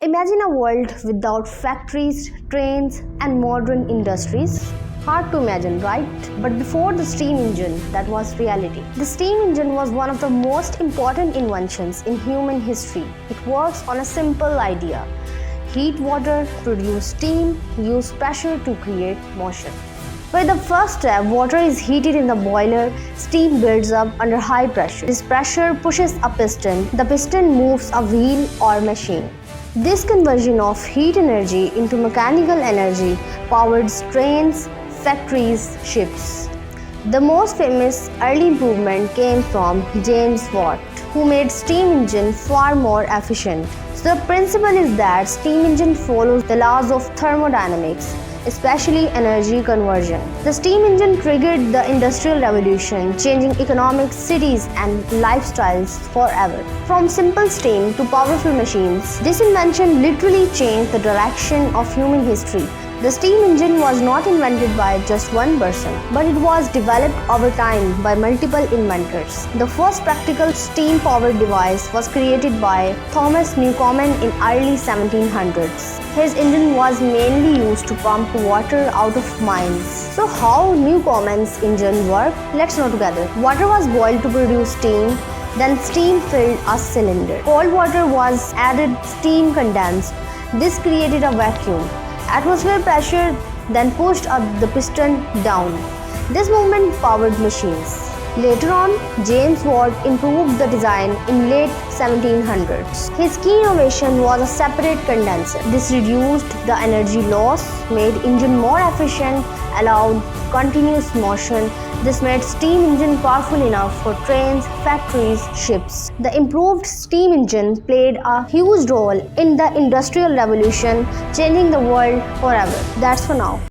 Imagine a world without factories, trains, and modern industries. Hard to imagine, right? But before the steam engine, that was reality. The steam engine was one of the most important inventions in human history. It works on a simple idea: heat water, produce steam, use pressure to create motion. By the first step, water is heated in the boiler, steam builds up under high pressure. This pressure pushes a piston. The piston moves a wheel or machine. This conversion of heat energy into mechanical energy powered trains, factories, ships. The most famous early improvement came from James Watt, who made steam engine far more efficient. So the principle is that steam engine follows the laws of thermodynamics, especially energy conversion. The steam engine triggered the Industrial Revolution, changing economics, cities, and lifestyles forever. From simple steam to powerful machines, this invention literally changed the direction of human history. The steam engine was not invented by just one person, but it was developed over time by multiple inventors. The first practical steam-powered device was created by Thomas Newcomen in early 1700s. His engine was mainly used to pump water out of mines. So how Newcomen's engine worked? Let's know together. Water was boiled to produce steam. Then steam filled a cylinder. Cold water was added, steam condensed. This created a vacuum. Atmosphere pressure then pushed up the piston down. This movement powered machines. Later on, James Watt improved the design in late 1700s. His key innovation was a separate condenser. This reduced the energy loss, made engine more efficient, allowed continuous motion. This made steam engine powerful enough for trains, factories, ships. The improved steam engine played a huge role in the Industrial Revolution, changing the world forever. That's for now.